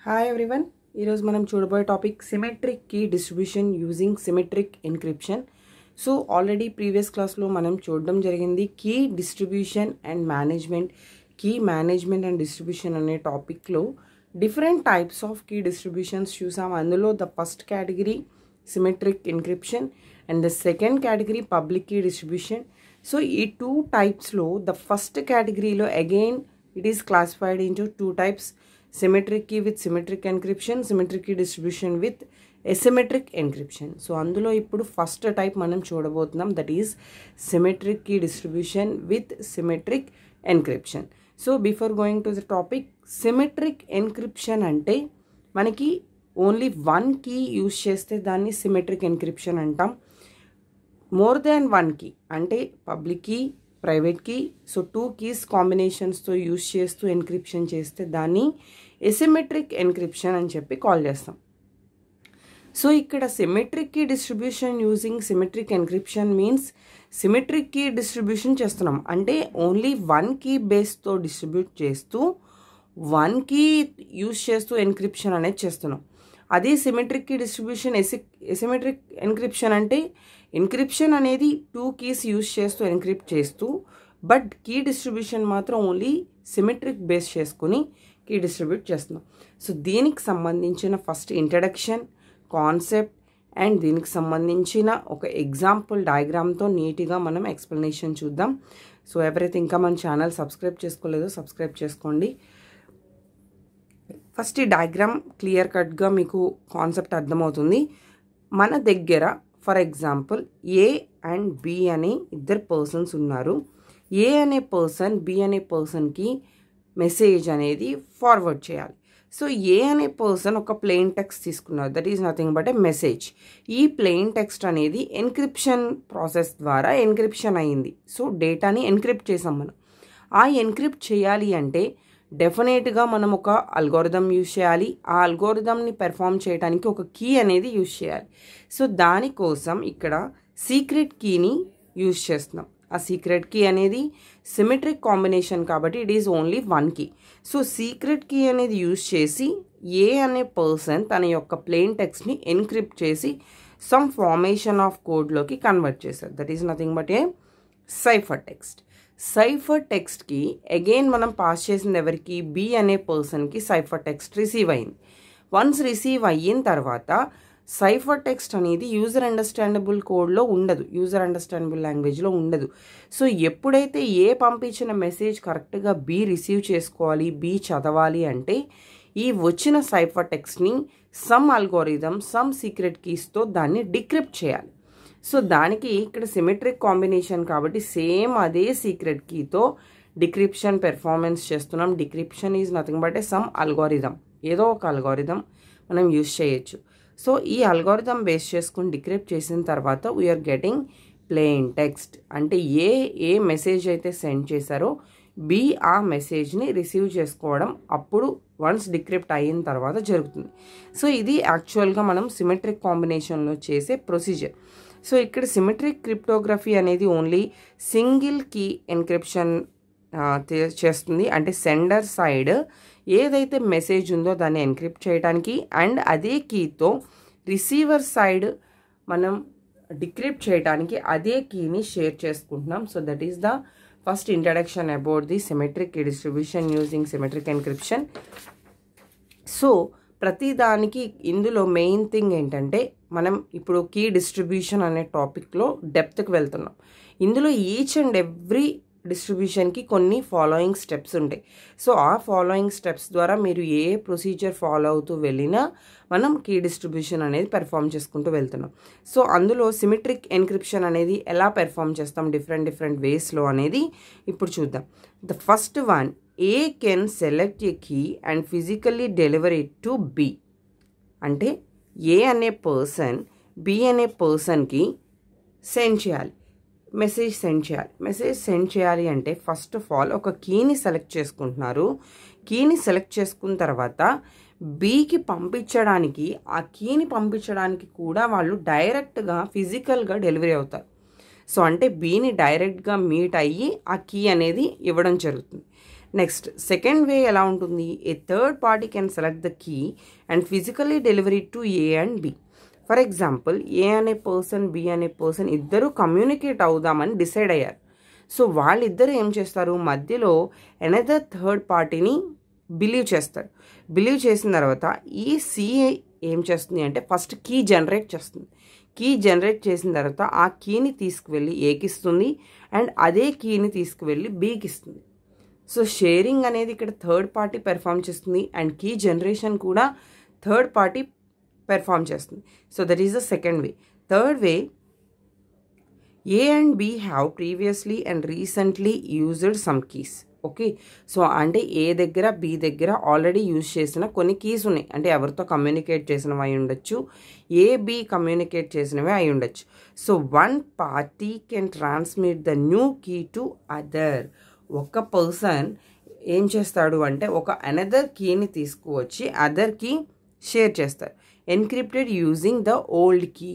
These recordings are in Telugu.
హాయ్ ఎవ్రీవన్, ఈరోజు మనం చూడబోయే topic symmetric key distribution using symmetric encryption. So already previous క్లాస్లో మనం చూడడం జరిగింది key distribution and management. Key management and distribution అనే టాపిక్లో different types of key distributions చూసాం. అందులో the first category symmetric encryption and the second category public key distribution. So ఈ టూ టైప్స్లో ద ఫస్ట్ కేటగిరీలో again it is classified into two types: symmetric key with symmetric encryption, symmetric key distribution with asymmetric encryption. So అందులో ఇప్పుడు ఫస్ట్ టైప్ మనం చూడబోతున్నాం, that is symmetric key distribution with symmetric encryption. So before going to the topic, symmetric encryption అంటే మనకి ఓన్లీ వన్ కీ యూజ్ చేస్తే దాన్ని symmetric encryption అంటాం. మోర్ దాన్ వన్ కీ అంటే public key, private key, so two keys కాంబినేషన్స్తో యూజ్ చేస్తూ ఎన్క్రిప్షన్ చేస్తే దాన్ని ఎసిమెట్రిక్ ఎన్క్రిప్షన్ అని చెప్పి కాల్ చేస్తాం. సో ఇక్కడ symmetric key distribution using symmetric encryption means symmetric key distribution చేస్తున్నాం అంటే ఓన్లీ వన్ కీ బేస్తో డిస్ట్రిబ్యూట్ చేస్తూ వన్ కీ యూజ్ చేస్తూ ఎన్క్రిప్షన్ అనేది చేస్తున్నాం. అదే symmetric key distribution asymmetric encryption అంటే ఎన్క్రిప్షన్ అనేది టూ కీస్ యూజ్ చేస్తూ ఎన్క్రిప్ట్ చేస్తూ, బట్ కీ డిస్ట్రిబ్యూషన్ మాత్రం ఓన్లీ సిమెట్రిక్ బేస్ చేసుకుని కీ డిస్ట్రిబ్యూట్ చేస్తున్నాం. సో దీనికి సంబంధించిన ఫస్ట్ ఇంట్రడక్షన్, కాన్సెప్ట్ అండ్ దీనికి సంబంధించిన ఒక ఎగ్జాంపుల్ డయాగ్రామ్తో నీట్గా మనం ఎక్స్ప్లెనేషన్ చూద్దాం. సో ఎవరైతే ఇంకా మన ఛానల్ సబ్స్క్రైబ్ చేసుకోలేదో సబ్స్క్రైబ్ చేసుకోండి. ఫస్ట్ ఈ డయాగ్రామ్ క్లియర్ కట్గా మీకు కాన్సెప్ట్ అర్థమవుతుంది. మన దగ్గర for example A and B అనే ఇద్దరు పర్సన్స్ ఉన్నారు. ఏ అనే పర్సన్ బి అనే పర్సన్కి మెసేజ్ అనేది ఫార్వర్డ్ చేయాలి. సో ఏ అనే పర్సన్ ఒక ప్లెయిన్ టెక్స్ట్ తీసుకున్నారు, that is nothing but a message. ఈ ప్లెయిన్ టెక్స్ట్ అనేది ఎన్క్రిప్షన్ ప్రాసెస్ ద్వారా ఎన్క్రిప్షన్ అయ్యింది. సో డేటాని ఎన్క్రిప్ట్ చేసాం మనం. ఆ ఎన్క్రిప్ట్ చేయాలి అంటే డెఫినెట్గా మనం ఒక అల్గోరిథం యూజ్ చేయాలి. ఆ అల్గోరిథంని పెర్ఫామ్ చేయడానికి ఒక కీ అనేది యూజ్ చేయాలి. సో దానికోసం ఇక్కడ సీక్రెట్ కీని యూజ్ చేస్తున్నాం. ఆ సీక్రెట్ కీ అనేది సిమెట్రిక్ కాంబినేషన్ కాబట్టి it is only one key. So secret key అనేది యూజ్ చేసి ఏ అనే పర్సన్ తన యొక్క ప్లెయిన్ టెక్స్ట్ని ఎన్క్రిప్ట్ చేసి సమ్ ఫార్మేషన్ ఆఫ్ కోడ్లోకి కన్వర్ట్ చేశారు, that is nothing but a cipher text. Cipher టెక్స్ట్కి అగైన్ మనం పాస్ చేసింది ఎవరికి, బి అనే పర్సన్కి సైఫర్ టెక్స్ట్ రిసీవ్ అయింది. వన్స్ రిసీవ్ అయిన తర్వాత సైఫర్ టెక్స్ట్ అనేది యూజర్ అండర్స్టాండబుల్ కోడ్లో ఉండదు, యూజర్ అండర్స్టాండబుల్ లాంగ్వేజ్లో ఉండదు. సో ఎప్పుడైతే ఏ పంపించిన మెసేజ్ కరెక్ట్గా బి రిసీవ్ చేసుకోవాలి, బి చదవాలి అంటే ఈ వచ్చిన సైఫర్ టెక్స్ట్ని సమ్ అల్గోరిథం, సమ్ సీక్రెట్ కీస్తో దాన్ని డిక్రిప్ట్ చేయాలి. సో దానికి ఇక్కడ సిమెట్రిక్ కాంబినేషన్ కాబట్టి సేమ్ అదే సీక్రెట్ కీతో డిక్రిప్షన్ పెర్ఫార్మెన్స్ చేస్తున్నాం. Decryption is nothing but a some algorithm, ఏదో ఒక అల్గోరిథం మనం యూజ్ చేయొచ్చు. సో ఈ అల్గోరిథం బేస్ చేసుకుని డిక్రిప్ట్ చేసిన తర్వాత వీఆర్ గెటింగ్ ప్లెయిన్ టెక్స్ట్. అంటే ఏ మెసేజ్ అయితే సెండ్ చేశారో బి ఆ మెసేజ్ని రిసీవ్ చేసుకోవడం అప్పుడు వన్స్ డిక్రిప్ట్ అయిన తర్వాత జరుగుతుంది. సో ఇది యాక్చువల్గా మనం సిమెట్రిక్ కాంబినేషన్లో చేసే ప్రొసీజర్. సో ఇక్కడ సిమెట్రిక్ క్రిప్టోగ్రఫీ అనేది ఓన్లీ సింగిల్ కీ ఎన్క్రిప్షన్ చేస్తుంది. అంటే సెండర్ సైడ్ ఏదైతే మెసేజ్ ఉందో దాన్ని ఎన్క్రిప్ట్ చేయడానికి అండ్ అదే కీతో రిసీవర్ సైడ్ మనం డిక్రిప్ట్ చేయడానికి అదే కీని షేర్ చేసుకుంటున్నాం. So that is the first introduction about the symmetric key distribution using symmetric encryption. So ప్రతిదానికి ఇందులో మెయిన్ థింగ్ ఏంటంటే మనం ఇప్పుడు కీ డిస్ట్రిబ్యూషన్ అనే టాపిక్లో డెప్త్కి వెళ్తున్నాం. ఇందులో ఈచ్ అండ్ ఎవ్రీ డిస్ట్రిబ్యూషన్కి కొన్ని ఫాలోయింగ్ స్టెప్స్ ఉంటాయి. సో ఆ ఫాలోయింగ్ స్టెప్స్ ద్వారా మీరు ఏ ప్రొసీజర్ ఫాలో అవుతూ వెళ్ళినా మనం కీ డిస్ట్రిబ్యూషన్ అనేది పెర్ఫామ్ చేసుకుంటూ వెళ్తున్నాం. సో అందులో సిమెట్రిక్ ఎన్క్రిప్షన్ అనేది ఎలా పెర్ఫామ్ చేస్తాం డిఫరెంట్ వేస్లో అనేది ఇప్పుడు చూద్దాం. The first one, A can select a key and physically deliver it to B. అంటే ఏ అనే పర్సన్ బి అనే పర్సన్కి సెండ్ చేయాలి, మెసేజ్ సెండ్ చేయాలి అంటే ఫస్ట్ ఆఫ్ ఆల్ ఒక కీని సెలెక్ట్ చేసుకుంటున్నారు. కీని సెలెక్ట్ చేసుకున్న తర్వాత బీకి పంపించడానికి, ఆ కీని పంపించడానికి కూడా వాళ్ళు డైరెక్ట్గా ఫిజికల్గా డెలివరీ అవుతారు. సో అంటే బీని డైరెక్ట్గా మీట్ అయ్యి ఆ కీ అనేది ఇవ్వడం జరుగుతుంది. నెక్స్ట్ సెకండ్ వే ఎలా ఉంటుంది, a third party can select the key and physically delivery to A and B. For example A అనే పర్సన్ బి అనే పర్సన్ ఇద్దరు కమ్యూనికేట్ అవుదామని డిసైడ్ అయ్యారు. సో వాళ్ళిద్దరు ఏం చేస్తారు, మధ్యలో అనదర్ థర్డ్ పార్టీని బిలీవ్ చేస్తారు. బిలీవ్ చేసిన తర్వాత ఈ సి ఏం చేస్తుంది అంటే ఫస్ట్ కీ జనరేట్ చేస్తుంది. కీ జనరేట్ చేసిన తర్వాత ఆ కీని తీసుకువెళ్ళి ఏకి ఇస్తుంది అండ్ అదే కీని తీసుకువెళ్ళి బికి ఇస్తుంది. సో షేరింగ్ అనేది ఇక్కడ థర్డ్ పార్టీ పెర్ఫామ్ చేస్తుంది అండ్ కీ జనరేషన్ కూడా థర్డ్ పార్టీ పెర్ఫామ్ చేస్తుంది. So that is the second way. Third way, A and be have previously and recently used some keys. Okay, so అంటే ఏ దగ్గర బి దగ్గర ఆల్రెడీ యూజ్ చేసిన కొన్ని కీస్ ఉన్నాయి. అంటే ఎవరితో కమ్యూనికేట్ చేసినవి అయి ఉండొచ్చు, ఏ బి కమ్యూనికేట్ చేసినవి అయి ఉండొచ్చు. So one party can transmit the new key to other. ఒక పర్సన్ ఏం చేస్తాడు అంటే ఒక అనదర్ కీని తీసుకువచ్చి అదర్కి షేర్ చేస్తారు. Encrypted using the old key.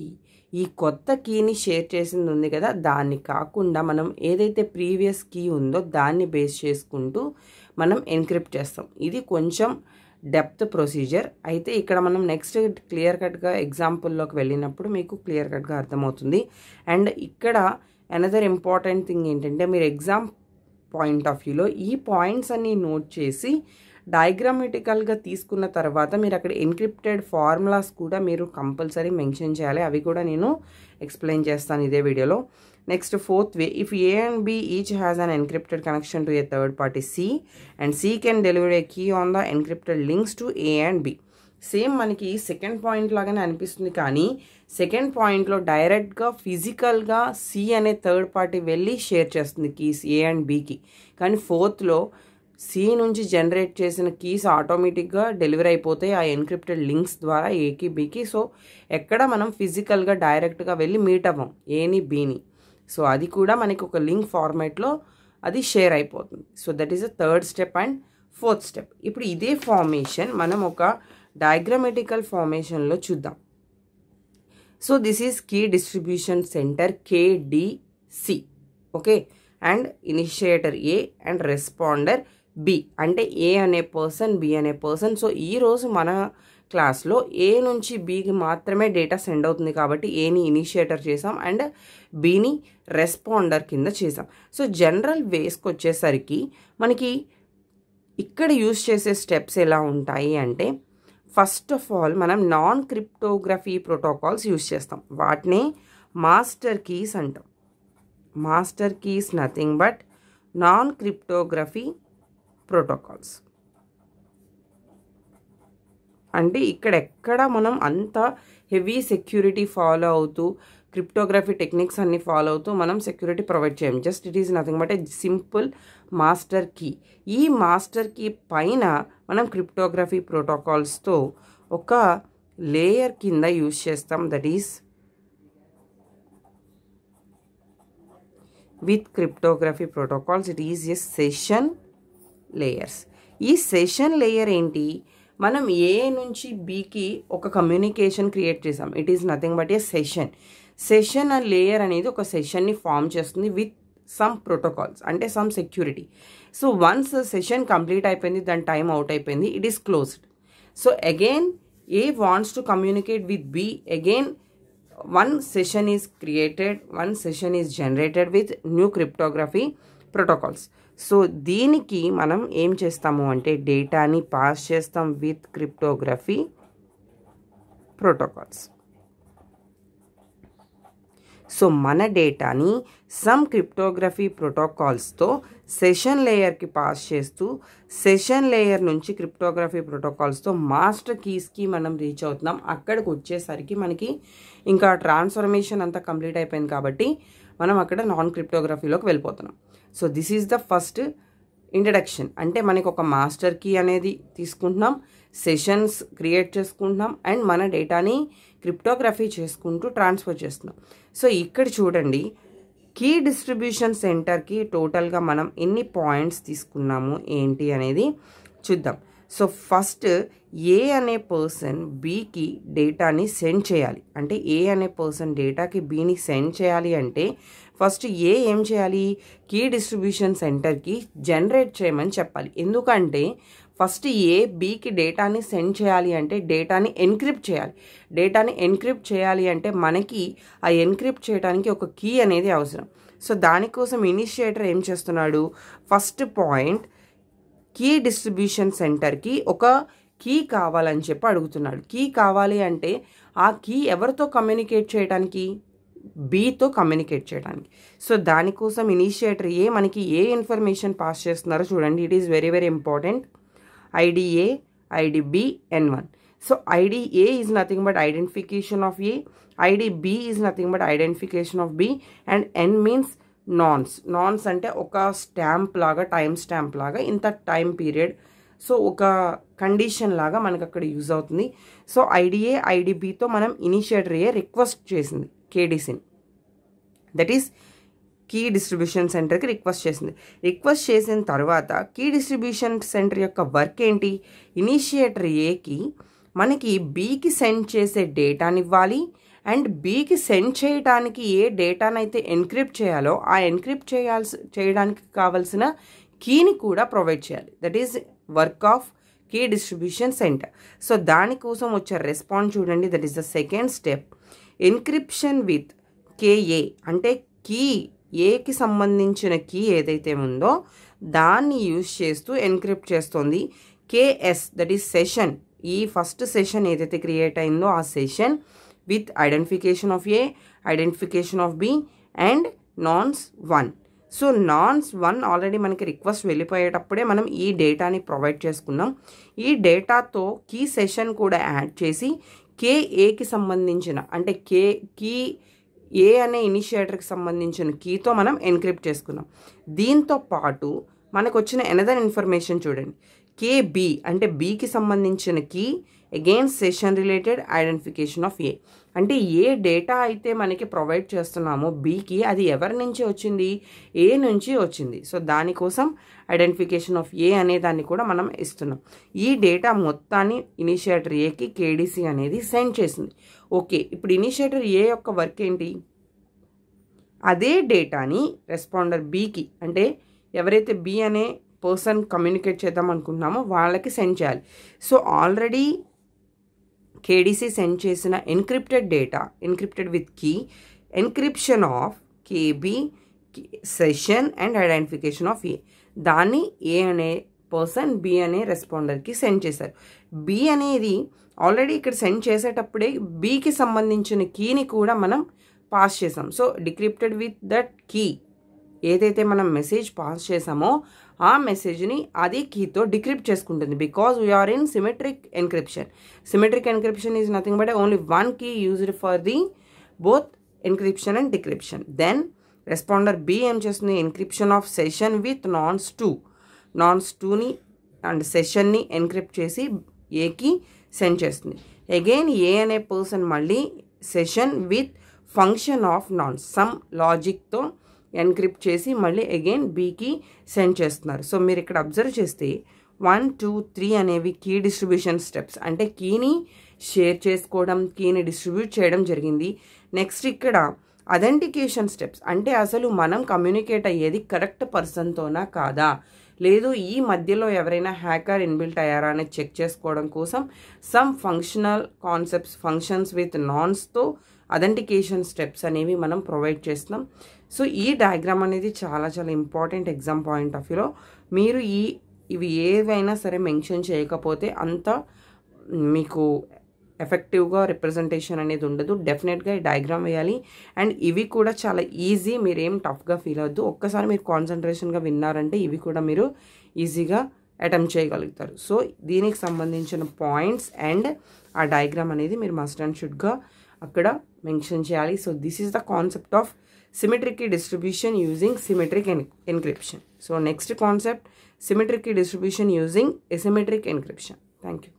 ఈ కొత్త కీని షేర్ చేసింది ఉంది కదా, దాన్ని కాకుండా మనం ఏదైతే ప్రీవియస్ కీ ఉందో దాన్ని బేస్ చేసుకుంటూ మనం ఎన్క్రిప్ట్ చేస్తాం. ఇది కొంచెం డెప్త్ ప్రొసీజర్. అయితే ఇక్కడ మనం నెక్స్ట్ క్లియర్ కట్గా ఎగ్జాంపుల్లోకి వెళ్ళినప్పుడు మీకు క్లియర్ కట్గా అర్థమవుతుంది. అండ్ ఇక్కడ అనదర్ ఇంపార్టెంట్ థింగ్ ఏంటంటే మీరు ఎగ్జామ్ పాయింట్ ఆఫ్ వ్యూలో ఈ పాయింట్స్ అన్ని నోట్ చేసి డయాగ్రామటికల్గా తీసుకున్న తర్వాత మీరు అక్కడ ఎన్క్రిప్టెడ్ ఫార్ములాస్ కూడా మీరు కంపల్సరీ మెన్షన్ చేయాలి. అవి కూడా నేను ఎక్స్ప్లెయిన్ చేస్తాను ఇదే వీడియోలో. Next fourth way, if A and B each has an encrypted connection to a third party C and C can deliver a key on the encrypted links to A and B. Same మనకి సెకండ్ పాయింట్ లాగానే అనిపిస్తుంది, కానీ సెకండ్ పాయింట్లో డైరెక్ట్గా ఫిజికల్గా సి అనే థర్డ్ పార్టీ వెళ్ళి షేర్ చేస్తుంది కీస్ ఏ అండ్ బికి. కానీ ఫోర్త్లో సి నుంచి జనరేట్ చేసిన కీస్ ఆటోమేటిక్గా డెలివరీ అయిపోతాయి ఆ ఎన్క్రిప్టెడ్ లింక్స్ ద్వారా ఏకి బికి. సో ఎక్కడ మనం ఫిజికల్గా డైరెక్ట్గా వెళ్ళి మీట్ అవ్వం ఏని బిని. సో అది కూడా మనకి ఒక లింక్ ఫార్మాట్లో అది షేర్ అయిపోతుంది. So that is the third step and fourth step. ఇప్పుడు ఇదే ఫార్మేషన్ మనం ఒక డయాగ్రామటికల్ ఫార్మేషన్లో చూద్దాం. So this is key distribution centre KDC. Okay, and initiator A and responder B. అంటే ఏ అనే పర్సన్ బి అనే పర్సన్. సో ఈరోజు మన క్లాస్లో ఏ నుంచి బికి మాత్రమే డేటా సెండ్ అవుతుంది కాబట్టి ఏని ఇనిషియేటర్ చేసాం అండ్ బిని రెస్పాండర్ కింద చేసాం. సో జనరల్ వేస్కి వచ్చేసరికి మనకి ఇక్కడ యూజ్ చేసే స్టెప్స్ ఎలా ఉంటాయి అంటే ఫస్ట్ ఆఫ్ ఆల్ మనం నాన్ క్రిప్టోగ్రఫీ ప్రోటోకాల్స్ యూజ్ చేస్తాం. వాటినే మాస్టర్ కీస్ అంటాం. Master keys nothing but non cryptography protocols. అంటే ఇక్కడ మనం అంత హెవీ సెక్యూరిటీ ఫాలో అవుతూ క్రిప్టోగ్రఫీ టెక్నిక్స్ అన్ని ఫాలో అవుతూ మనం సెక్యూరిటీ ప్రొవైడ్ చేయం. Just it is nothing but a simple master key. ఈ మాస్టర్ కీ పైన మనం క్రిప్టోగ్రఫీ ప్రోటోకాల్స్తో ఒక లేయర్ కింద యూజ్ చేస్తాం. That is with cryptography protocols it is a session layers. ఈ సెషన్ లేయర్ ఏంటి, మనం ఏ నుంచి బికి ఒక కమ్యూనికేషన్ క్రియేట్ చేసాం. It is nothing but a session. Session layer అనేది ఒక సెషన్ని ఫామ్ చేస్తుంది విత్ సమ్ ప్రోటోకాల్స్, అంటే some security. So once session complete అయిపోయింది, దాని టైం అవుట్ అయిపోయింది, it is closed. So again A wants to communicate with B, again one session is created, one session is generated with new cryptography protocols. So దీనికి మనం ఏం చేస్తాము అంటే డేటాని పాస్ చేస్తాం విత్ క్రిప్టోగ్రఫీ ప్రోటోకాల్స్. సో మన డేటాని సమ్ క్రిప్టోగ్రఫీ ప్రోటోకాల్స్తో సెషన్ లేయర్కి పాస్ చేస్తూ సెషన్ లేయర్ నుంచి క్రిప్టోగ్రఫీ ప్రోటోకాల్స్తో మాస్టర్ కీస్కి మనం రీచ్ అవుతున్నాం. అక్కడికి వచ్చేసరికి మనకి ఇంకా ట్రాన్స్ఫర్మేషన్ అంతా కంప్లీట్ అయిపోయింది కాబట్టి మనం అక్కడ నాన్ క్రిప్టోగ్రఫీలోకి వెళ్ళిపోతున్నాం. So this is the first introduction. అంటే మనకి ఒక మాస్టర్ కీ అనేది తీసుకుంటున్నాం, సెషన్స్ క్రియేట్ చేసుకుంటున్నాం అండ్ మన డేటాని క్రిప్టోగ్రఫీ చేసుకుంటూ ట్రాన్స్ఫర్ చేస్తున్నాం. సో ఇక్కడ చూడండి, కీ డిస్ట్రిబ్యూషన్ సెంటర్కి టోటల్గా మనం ఎన్ని పాయింట్స్ తీసుకున్నాము ఏంటి అనేది చూద్దాం. సో ఫస్ట్ ఏ అనే పర్సన్ బికి డేటాని సెండ్ చేయాలి. అంటే ఏ అనే పర్సన్ డేటాకి బిని సెండ్ చేయాలి అంటే ఫస్ట్ ఏం చేయాలి, కీ డిస్ట్రిబ్యూషన్ సెంటర్కి జనరేట్ చేయమని చెప్పాలి. ఎందుకంటే ఫస్ట్ బీకి డేటాని సెండ్ చేయాలి అంటే డేటాని ఎన్క్రిప్ట్ చేయాలి. డేటాని ఎన్క్రిప్ట్ చేయాలి అంటే మనకి ఆ ఎన్క్రిప్ట్ చేయడానికి ఒక కీ అనేది అవసరం. సో దానికోసం ఇనిషియేటర్ ఏం చేస్తున్నాడు, ఫస్ట్ పాయింట్ కీ డిస్ట్రిబ్యూషన్ సెంటర్కి ఒక కీ కావాలని చెప్పి అడుగుతున్నాడు. కీ కావాలి అంటే ఆ కీ ఎవరితో కమ్యూనికేట్ చేయడానికి, బీతో కమ్యూనికేట్ చేయడానికి. సో దానికోసం ఇనిషియేటర్ మనకి ఇన్ఫర్మేషన్ పాస్ చేస్తున్నారో చూడండి. It is very very important. IDA, IDB, N1. So IDA is nothing but identification of A, IDB is nothing but identification of B, and N means nonce అంటే ఒక స్టాంప్ లాగా, టైం స్టాంప్ లాగా, ఇంత టైం పీరియడ్. సో ఒక కండిషన్ లాగా మనకు అక్కడ యూజ్ అవుతుంది. సో ఐడిఏ, ఐడిబితో మనం ఇనిషియేటర్ రిక్వెస్ట్ చేసింది కేడీసీని, దట్ ఈస్ కీ డిస్ట్రిబ్యూషన్ సెంటర్కి రిక్వెస్ట్ చేసింది. రిక్వెస్ట్ చేసిన తర్వాత కీ డిస్ట్రిబ్యూషన్ సెంటర్ యొక్క వర్క్ ఏంటి, ఇనిషియేటర్ ఏకి మనకి బీకి సెండ్ చేసే డేటాని ఇవ్వాలి, అండ్ బీకి సెండ్ చేయడానికి ఏ డేటానైతే ఎన్క్రిప్ట్ చేయాలో ఆ ఎన్క్రిప్ట్ చేయడానికి కావాల్సిన కీని కూడా ప్రొవైడ్ చేయాలి. That is work of key distribution centre. So దానికోసం వచ్చే రెస్పాన్స్ చూడండి. That is the second step. Encryption with KA అంటే కీ ఏకి సంబంధించిన కీ ఏదైతే ఉందో దాన్ని యూజ్ చేస్తూ ఎన్క్రిప్ట్ చేస్తుంది. కేఎస్ దట్ ఈస్ సెషన్, ఈ ఫస్ట్ సెషన్ ఏదైతే క్రియేట్ అయిందో ఆ session with identification of A, identification of B, and nonce 1. So nonce 1 already మనకి రిక్వెస్ట్ వెళ్ళిపోయేటప్పుడే మనం ఈ డేటాని ప్రొవైడ్ చేసుకున్నాం. ఈ డేటాతో కీ సెషన్ కూడా యాడ్ చేసి కేఏకి సంబంధించిన అంటే కీ ఏ అనే ఇనిషియేటర్కి సంబంధించిన కీతో మనం ఎన్క్రిప్ట్ చేసుకున్నాం. దీంతో పాటు మనకు వచ్చిన ఎనదర్ ఇన్ఫర్మేషన్ చూడండి. కేబి అంటే బీకి సంబంధించిన key again session related identification of A. అంటే ఏ డేటా అయితే మనకి ప్రొవైడ్ చేస్తున్నామో బీకి అది ఎవరి నుంచి వచ్చింది, ఏ నుంచి వచ్చింది. సో దానికోసం ఐడెంటిఫికేషన్ ఆఫ్ ఏ అనే దాన్ని కూడా మనం ఇస్తున్నాం. ఈ డేటా మొత్తాన్ని ఇనిషియేటర్ ఏకి కేడీసీ అనేది సెండ్ చేసింది. ఓకే, ఇప్పుడు ఇనిషియేటర్ ఏ యొక్క వర్క్ ఏంటి, అదే డేటాని రెస్పాండర్ బీకి అంటే ఎవరైతే బి అనే పర్సన్ కమ్యూనికేట్ చేద్దాం అనుకుంటున్నామో వాళ్ళకి సెండ్ చేయాలి. సో ఆల్రెడీ కేడీసీ సెండ్ చేసిన encrypted data, encrypted with key, encryption of KB, session and identification of A, దాన్ని ఏ అనే పర్సన్ బి అనే రెస్పాండర్కి సెండ్ చేశారు. బి అనేది ఆల్రెడీ ఇక్కడ సెండ్ చేసేటప్పుడే బీకి సంబంధించిన కీని కూడా మనం పాస్ చేసాం. So decrypted with that key, ఏదైతే మనం మెసేజ్ పాస్ చేసామో ఆ మెసేజ్ని అది కీతో డిక్రిప్ట్ చేసుకుంటుంది. Because we are in symmetric encryption. Symmetric encryption is nothing but only one key used for the both encryption and decryption. Then responder B ఏం చేస్తుంది, encryption of session with nonce 2ని అండ్ సెషన్ని ఎన్క్రిప్ట్ చేసి ఏకి సెండ్ చేస్తుంది. అగైన్ ఏ అనే పర్సన్ మళ్ళీ session with function of nonce some లాజిక్తో ఎన్క్రిప్ట్ చేసి మళ్ళీ అగైన్ బీకి సెండ్ చేస్తున్నారు. సో మీరు ఇక్కడ అబ్జర్వ్ చేస్తే 1, 2, 3 అనేవి కీ డిస్ట్రిబ్యూషన్ స్టెప్స్. అంటే కీని షేర్ చేసుకోవడం, కీని డిస్ట్రిబ్యూట్ చేయడం జరిగింది. నెక్స్ట్ ఇక్కడ అథెంటికేషన్ స్టెప్స్ అంటే అసలు మనం కమ్యూనికేట్ అయ్యేది కరెక్ట్ పర్సన్తోనా కాదా, లేదు ఈ మధ్యలో ఎవరైనా హ్యాకర్ ఇన్బిల్ట్ అయ్యారా అనేది చెక్ చేసుకోవడం కోసం some functional concepts, functions with నాన్స్తో అథెంటికేషన్ స్టెప్స్ అనేవి మనం ప్రొవైడ్ చేస్తున్నాం. సో ఈ డయాగ్రామ్ అనేది చాలా చాలా ఇంపార్టెంట్ ఎగ్జామ్ పాయింట్ ఆఫ్ వ్యూలో. మీరు ఇవి ఏవైనా సరే మెన్షన్ చేయకపోతే అంత మీకు ఎఫెక్టివ్గా రిప్రజెంటేషన్ అనేది ఉండదు. డెఫినెట్గా ఈ డయాగ్రామ్ వేయాలి. అండ్ ఇవి కూడా చాలా ఈజీ, మీరేం టఫ్గా ఫీల్ అవ్వద్దు. ఒక్కసారి మీరు కాన్సన్ట్రేషన్గా విన్నారంటే ఇవి కూడా మీరు ఈజీగా అటెంప్ట్ చేయగలుగుతారు. సో దీనికి సంబంధించిన పాయింట్స్ అండ్ ఆ డయాగ్రామ్ అనేది మీరు మస్ట్ అండ్ షుడ్గా అక్కడ మెన్షన్ చేయాలి. So this is the concept of symmetric key distribution using symmetric encryption. So next concept, symmetric key distribution using asymmetric encryption. Thank you.